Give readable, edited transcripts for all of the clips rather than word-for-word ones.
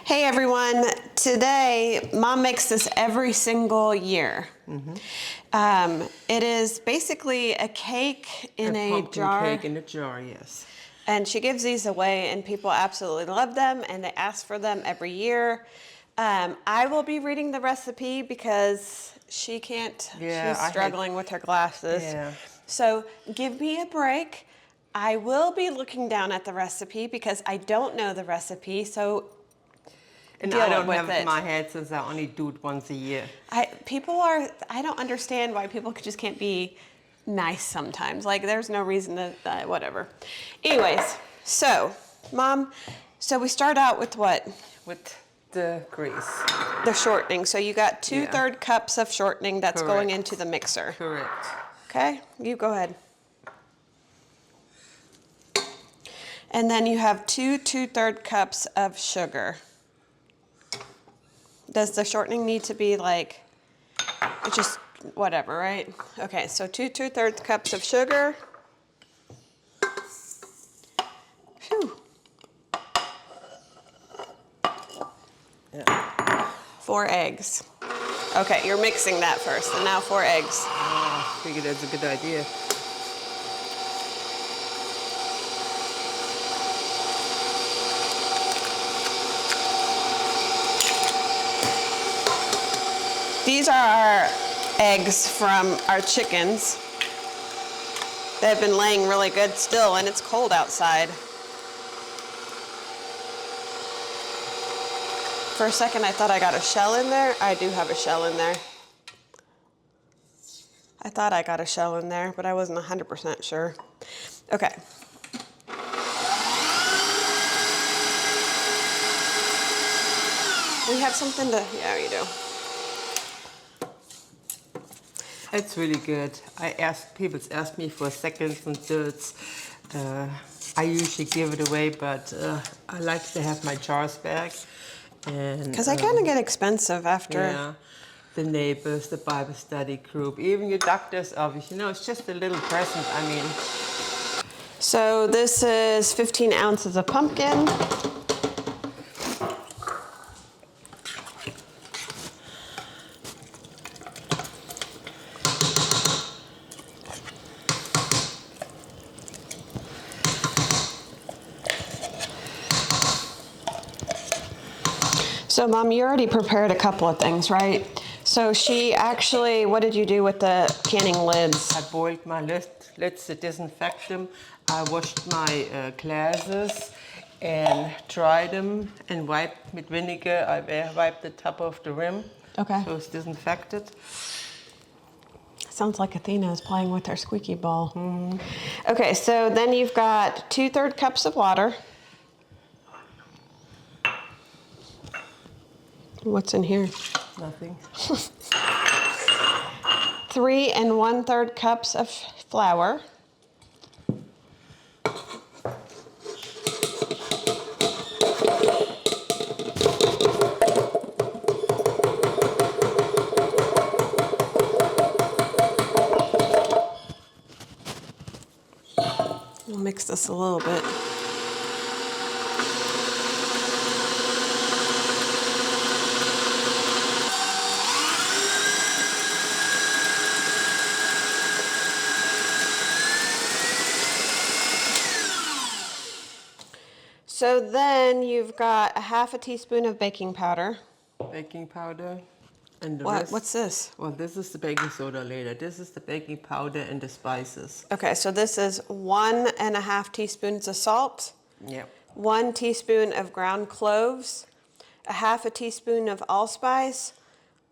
Hey everyone, today Mom makes this every single year. It is basically a cake in a jar. Pumpkin cake in a jar, yes. And she gives these away and people absolutely love them and they ask for them every year. I will be reading the recipe because she can't, she's struggling with her glasses. Yeah. So give me a break. I will be looking down at the recipe because I don't know the recipe, so And I don't have it in my head since I only do it once a year. I don't understand why people just can't be nice sometimes. Like, there's no reason to, whatever. Anyways, so, Mom, so we start out with what? With the grease. The shortening. So you got 2/3 cups of shortening that's going into the mixer. Correct. Okay, you go ahead. And then you have 2/3 cups of sugar. Does the shortening need to be like, it's just whatever, right? Okay, so 2/3 cups of sugar. Phew. Yeah. 4 eggs. Okay, you're mixing that first, and now 4 eggs. I figured that's a good idea. These are our eggs from our chickens. They've been laying really good still, and it's cold outside. For a second, I thought I got a shell in there. I do have a shell in there. I thought I got a shell in there, but I wasn't 100% sure. Okay. We have something to, yeah, you do. It's really good. People ask me for seconds and thirds. I usually give it away, but I like to have my jars back. Because they kind of get expensive after. Yeah, the neighbors, the Bible study group, even your doctor's office. You know, it's just a little present. I mean. So this is 15 ounces of pumpkin. So Mom, you already prepared a couple of things, right? So she actually, what did you do with the canning lids? I boiled my lids to disinfect them. I washed my glasses and dried them and wiped with vinegar. I wiped the top of the rim. Okay. So it's disinfected. Sounds like Athena is playing with her squeaky ball. Okay, so then you've got 2/3 cups of water. What's in here? Nothing. 3 1/3 cups of flour. We'll mix this a little bit. So then you've got a 1/2 teaspoon of baking powder. Baking powder. And the What? rest, What's this? well, this is the baking soda later. This is the baking powder and the spices. Okay, so this is 1 1/2 teaspoons of salt. Yep. 1 teaspoon of ground cloves. A 1/2 teaspoon of allspice.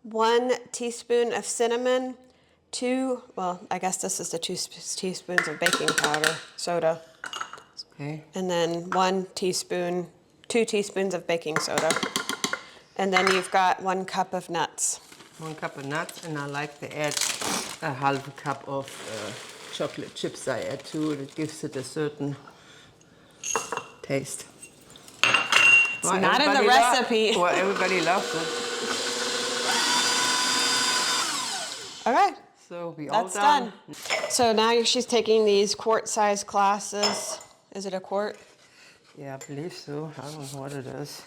1 teaspoon of cinnamon. 2, well, I guess this is the 2 teaspoons of baking powder, soda. Okay. And then 2 teaspoons of baking soda. And then you've got 1 cup of nuts. 1 cup of nuts, and I like to add a 1/2 cup of chocolate chips. I add too. It gives it a certain taste. It's not in the recipe. Well, everybody loves it. Okay. So we all That's done. So now she's taking these quart-sized glasses. Is it a quart? Yeah, I believe so. I don't know what it is.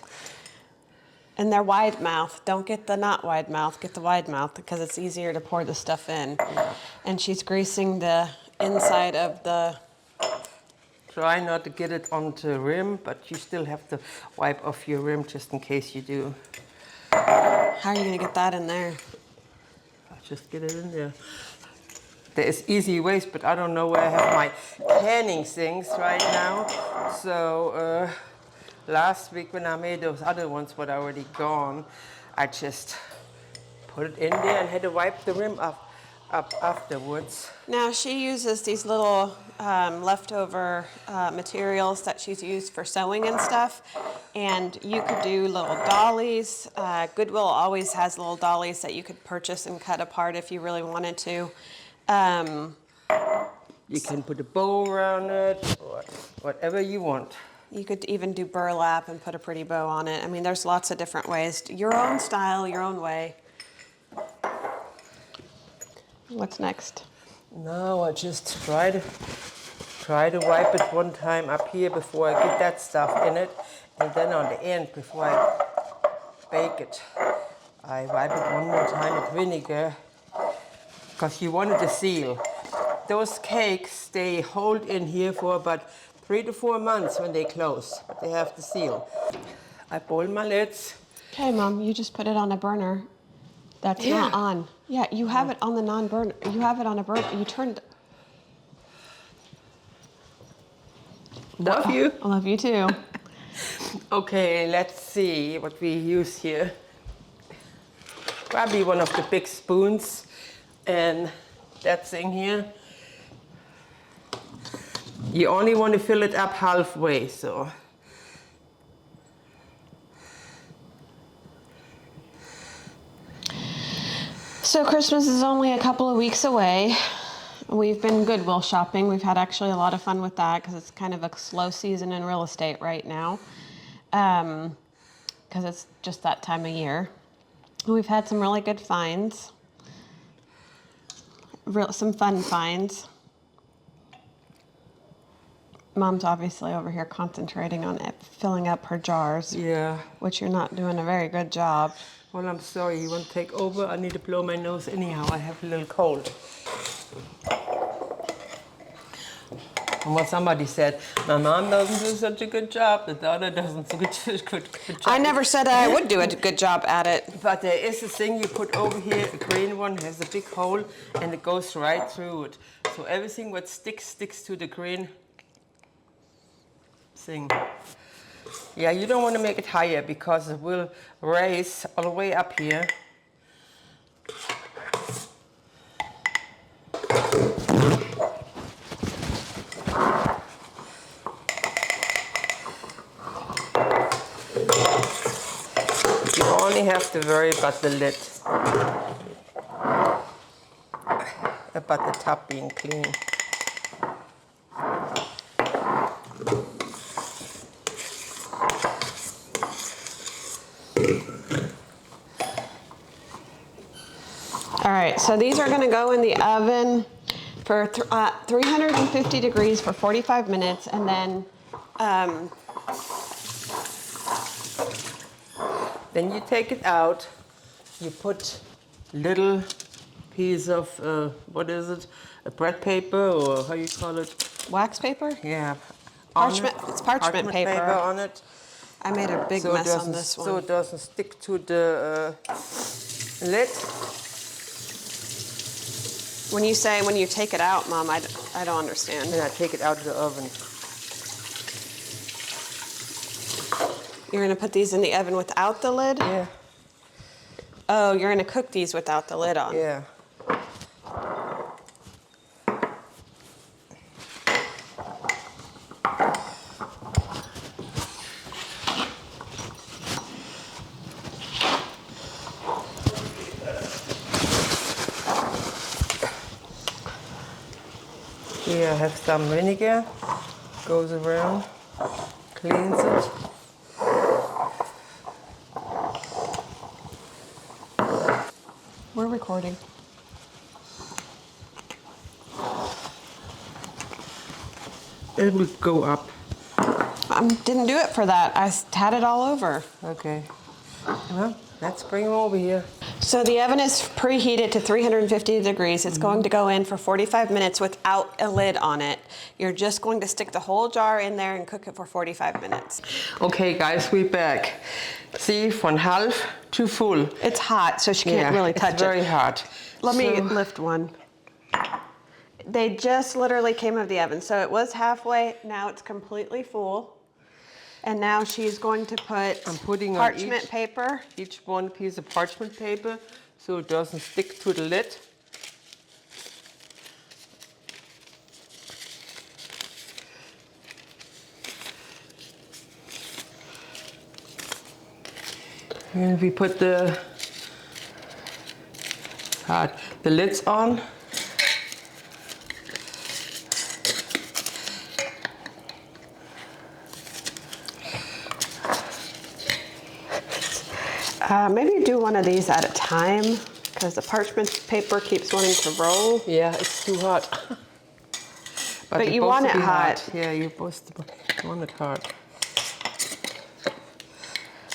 And they're wide mouth. Don't get the not wide mouth, get the wide mouth because it's easier to pour the stuff in. And she's greasing the inside of the... Try not to get it on the rim, but you still have to wipe off your rim just in case you do. How are you gonna get that in there? I'll just get it in there. There's easy ways, but I don't know where I have my canning things right now. So last week when I made those other ones, what are already gone, I just put it in there and had to wipe the rim up afterwards. Now she uses these little leftover materials that she's used for sewing and stuff. And you could do little dollies. Goodwill always has little dollies that you could purchase and cut apart if you really wanted to. You can put a bow around it, or whatever you want. You could even do burlap and put a pretty bow on it. I mean, there's lots of different ways. Your own style, your own way. What's next? Now I just try to wipe it one time up here before I get that stuff in it, and then on the end before I bake it, I wipe it one more time with vinegar, because you want it to seal. Those cakes, they hold in here for about 3 to 4 months when they close, but they have to seal. I boil my lids. Okay, Mom, you just put it on a burner. That's not on. Yeah, you have it on the non-burner. You have it on a burner. You turned. Love you. I love you too. Okay, let's see what we use here. Probably one of the big spoons, and that thing here. You only want to fill it up halfway, so. So Christmas is only a couple of weeks away. We've been Goodwill shopping. We've had actually a lot of fun with that because it's kind of a slow season in real estate right now. Because it's just that time of year. We've had some really good finds. Some fun finds. Mom's obviously over here concentrating on it, filling up her jars. Yeah. Which you're not doing a very good job. Well, I'm sorry. You want to take over? I need to blow my nose anyhow. I have a little cold. And what somebody said, my mom doesn't do such a good job, the daughter doesn't do a good job. I never said I would do a good job at it. But there is a thing you put over here, a green one, has a big hole, and it goes right through it. So everything what sticks to the green thing. Yeah, you don't want to make it higher because it will raise all the way up here. You only have to worry about the lid, about the top being clean. All right, so these are going to go in the oven for 350 degrees for 45 minutes, and then you take it out. You put little piece of what is it? A bread paper, or how you call it? wax paper? Yeah. Parchment. It's parchment paper. on it. I made a big mess on this one. So it doesn't stick to the lid. When you say when you take it out, Mom, I don't understand. Then I take it out of the oven. You're going to put these in the oven without the lid? Yeah. Oh, you're going to cook these without the lid on? Yeah. Here I have some vinegar, goes around, cleans it. We're recording. It will go up. Didn't do it for that. I had it all over. Okay. Well, let's bring them over here. So the oven is preheated to 350 degrees. It's going to go in for 45 minutes without a lid on it. You're just going to stick the whole jar in there and cook it for 45 minutes. Okay, guys, we're back. See, from half to full. It's hot, so she can't really touch it. It's very hot. Let me lift one. They just literally came out of the oven, so it was halfway. Now it's completely full. And now she's going to put parchment paper. Each one piece of parchment paper so it doesn't stick to the lid. And we put the lids on. Maybe do one of these at a time because the parchment paper keeps wanting to roll. Yeah, it's too hot. But you want it hot. Yeah, you both want it hot.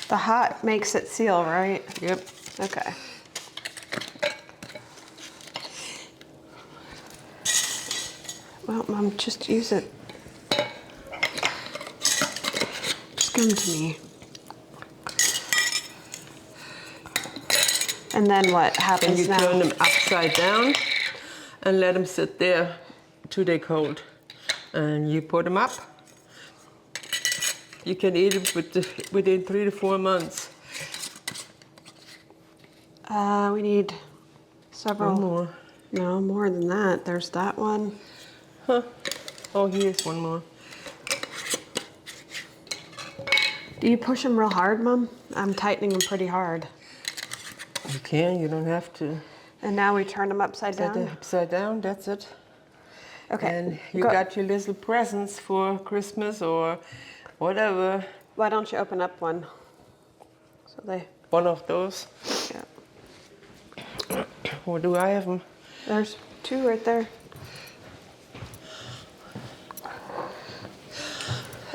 The hot makes it seal, right? Yep. Okay. Well, Mom, just use it. Just come to me. And then what happens And you turn them upside down and let them sit there till they cold. And you put them up. You can eat it within 3 to 4 months. We need several. One more. No, more than that. There's that one. Huh. Oh, here's one more. Do you push them real hard, Mom? I'm tightening them pretty hard. You can, you don't have to. And now we turn them upside down? Upside down, that's it. Okay. And you got your little presents for Christmas or whatever. Why don't you open up one? So they... One of those. Yeah. Or do I have them? There's 2 right there.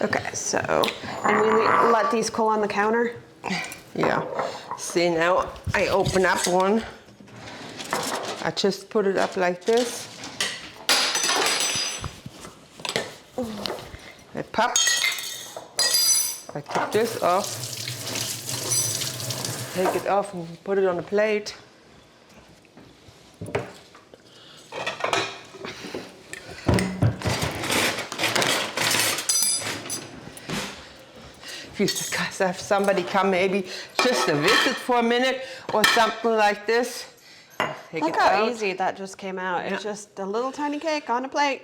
Okay, so, and we let these cool on the counter? Yeah. See, now I open up one. I just put it up like this. It popped. I took this off. Take it off and put it on a plate. If you have somebody come maybe just to visit for a minute or something like this. Look how easy that just came out. Yeah. It's just a little tiny cake on a plate.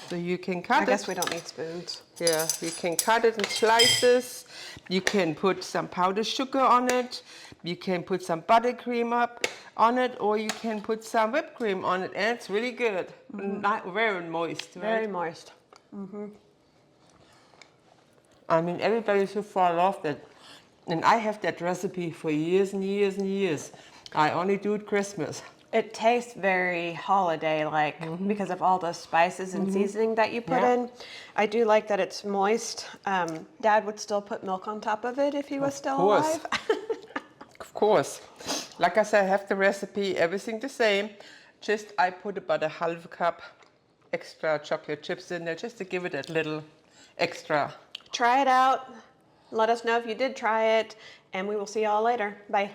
So you can cut it. I guess we don't need spoons. Yeah, you can cut it in slices. You can put some powdered sugar on it. You can put some buttercream up on it, or you can put some whipped cream on it, and it's really good. Not very moist, right? Very moist. I mean, everybody's so far off that, and I have that recipe for years and years and years. I only do it Christmas. It tastes very holiday-like because of all the spices and seasoning that you put in. I do like that it's moist. Dad would still put milk on top of it if he was still alive. Of course. Like I said, I have the recipe, everything the same. Just I put about a half cup extra chocolate chips in there just to give it a little extra. Try it out. Let us know if you did try it, and we will see y'all later. Bye.